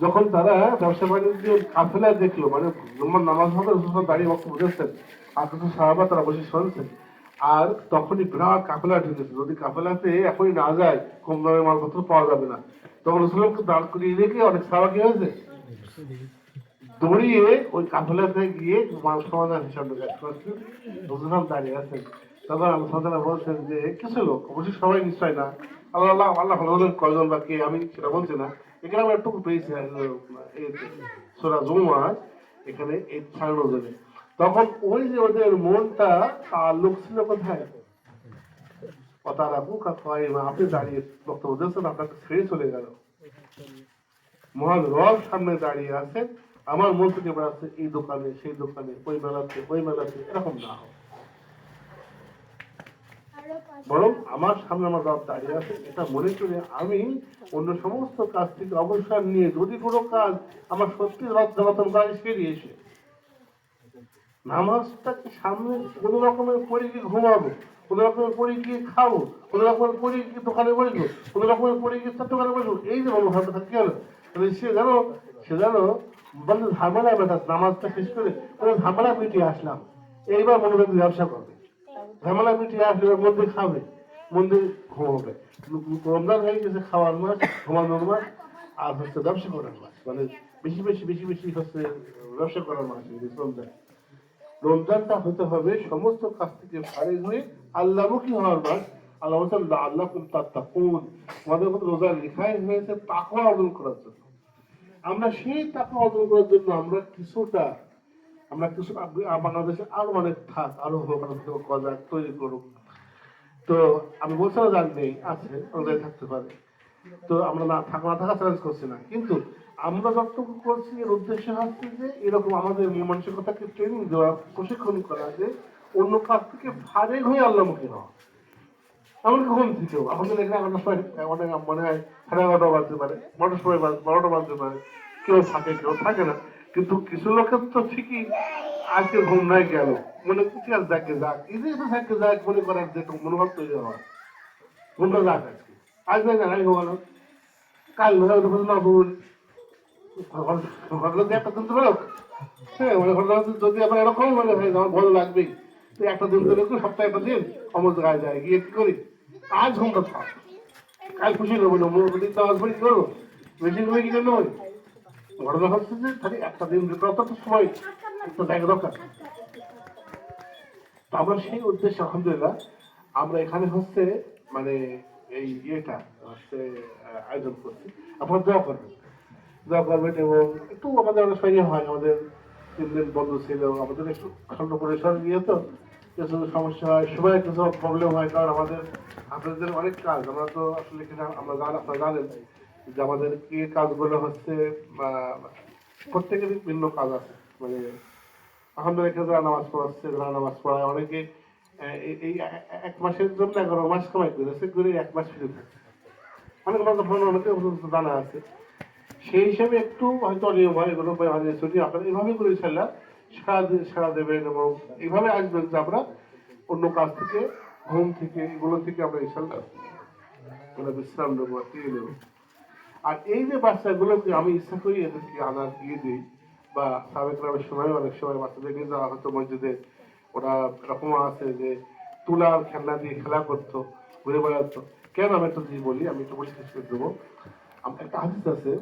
যখন তারা ব্যবসা বাণিজ্যের কাফেলা দেখলো, মানে নামাজ হবে দাঁড়িয়ে বক্তব্য বুঝেছেন, আর কিছু সাহাবা তারা বসে শুনছেন, আর তখনই বিরাট কাফেলা ঢুকেছে। যদি কাফেলাতে এখনই না যায়, কম দামে মালপত্র পাওয়া যাবে না। তখন রসুলকে দাঁড় করিয়ে রেখে অনেক সাহাবা কি হয়েছে, দৌড়িয়ে ওই কাফেলাতে গিয়ে মাল সমাধান হিসাব করছে। রসুল দাঁড়িয়ে আছেন। তখন আল্লাহ বলছেন যে কিছু লোক, অবশ্যই সবাই নিশ্চয় না, আল্লাহ আল্লাহ কয়জন বা কে আমি সেটা বলছি না, এখানে আমরা একটু পেয়েছি সূরা জুমআহ, এখানে এই 96 জনে। তখন ওই যে ওদের মনটা তাল্লুক ছিল কোথায়, আপনি দাঁড়িয়ে বক্তব্য দিচ্ছেন, আপনাকে ছেড়ে চলে গেল, মহান রব সামনে দাঁড়িয়ে আছেন, আমার মন থেকে বেড়াচ্ছে এই দোকানে সেই দোকানে, ওই মেলাতে, এরকম না হয়, বরং আমার সামনে আমার রব দাঁড়িয়ে আছে, এটা মনে করে আমি অন্য সমস্ত কাজ থেকে অবসর নিয়ে যদি কোনো কাজ আমার সত্যি রব জ্বালাতন করে সেরে এসে নামাজটাকে সামনে কোনো রকমের পরে গিয়ে ঘুমাবো, কোনো রকমের পরে গিয়ে খাবো, কোনো রকমের পরে গিয়ে দোকানে বসবো, কোনো রকমের পরে গিয়ে তার দোকানে বসবো, এই যে মনোভাবটা থাকে গেল, সে জানো বলতে ঝামেলা বেটা, নামাজটা শেষ করে ঝামেলা মিটিয়ে আসলাম, এইবার মনোভাব ব্যবসা করবে, ঝামেলা মিটিয়ে আসলে মন্দির খাবে, মন্দির ঘুমাবে। রমজান হয়ে গেছে খাওয়ার মাস, ঘুমানোর মাস, আর হচ্ছে ব্যবসা করার মাস, মানে বেশি হচ্ছে ব্যবসা করার মাস রমজান। রমজানটা হতে হবে সমস্ত কাজ থেকে ফারিগ হয়ে আল্লাহমুখী হওয়ার মাস। আল্লাহ বলছেন আল্লাহকুম তাত্তাকুন, আমাদের মধ্যে রোজা লেখাই হয়েছে তাকওয়া অর্জন করার জন্য। আমরা সেই তাকওয়া অর্জন করার জন্য আমরা কিছু বাংলাদেশে আরো অনেক থাক, আরো হোক, কজা তৈরি করুক। তো আমি বলছিলাম জানতেই আছে রোজায় থাকতে পারে, তো আমরা না থাকা চ্যালেঞ্জ করছি না, কিন্তু আমরা যতটুকু করছি এর উদ্দেশ্য হচ্ছে যে এরকম আমাদের মানসিকতাকে ট্রেনিং দেওয়া, প্রশিক্ষণ করা, যে অন্য কাজ থেকে ফারেক হয়ে আল্লাহমুখী হওয়া। এমনকি ঘুম থেকেও আমাদের এখানে অনেক সময় অনেক মনে হয় 11:30 বাজতে পারে, 12টা বাজতে পারে, কেউ থাকে কেউ থাকে না, কিন্তু কিছু লোকের তো ঠিকই আজকে ঘুম নাই গেল, মনে ঠিক আছে যাক এই যে থাকে যাক মনে করার যে মনোভাব তৈরি হওয়া, ঘুমটা যাক আজ নাই না ঘুমানো, কাল না ভুল ঘটনা দিয়ে একটা দিন তো বেরোক। হ্যাঁ, মানে ঘটনা যদি আবার এরকম মানে হয় আমার ভালো লাগবেই, তো একটা দিন ধরে সপ্তাহে একটা দিন সমস্ত গায়ে যায় গিয়ে কি করি, আজ ঘুমটা থাক, কাল খুশি নেবো না দিন তো আসবো কি করবো, বেশি করে কি জন্য হয়। ঘটনা হচ্ছে যে খালি একটা দিন অত সময় একটা জায়গা দরকার। তো আমরা সেই উদ্দেশ্যে আলহামদুলিল্লাহ আমরা এখানে হচ্ছে মানে এই ইয়েটা হচ্ছে আয়োজন করছি। আপনারা দোয়া করবেন এবং একটু আমাদের অনেক সময় হয়, আমাদের 3 দিন বন্ধ ছিল, আমাদের একটু খন্ড পরিসর নিয়ে তো কিছু সমস্যা হয়, সময় কিছু প্রবলেম হয়, কারণ আমাদের আপনাদের অনেক কাজ, আমরা তো আসলে আপনারা জানেন যে আমাদের কি কাজগুলো হচ্ছে প্রত্যেকেরই ভিন্ন কাজ আছে, মানে এখন রেখে যারা নামাজ পড়াচ্ছে, যারা নামাজ পড়ায়, অনেকে এই 1 মাসের জন্য 11 মাস কামাই করেছে, করে 1 মাস ফিরে থাকছে, অনেকে জানা আছে। সেই হিসাবে একটু হয়তো নিয়ম হয়, এগুলো ছুটি আপনারা এইভাবে করে ইনশাল্লাহ সারা দেবেন এবং এইভাবে আসবেন যে আমরা অন্য কাজ থেকে, ঘুম থেকে, এগুলো থেকে আমরা ইনশাল্লাহ বিশ্রাম নেবো, ফিরে নেবো। আর এই যে বাচ্চাগুলোকে আমি ইচ্ছা করি এদেরকে আনার দিয়ে দিই, বা সাবেক গ্রামের সময় অনেক সময় বাচ্চাদের নিয়ে যাওয়া হতো মসজিদে, ওরা এরকম আছে যে তুলার খেলনা দিয়ে খেলা করতো, ঘুরে বেড়াতো। কেন আমি একটা জিনিস বলি, আমি একটু পরিষ্কার করে দেবো। একটা হাদিস আছে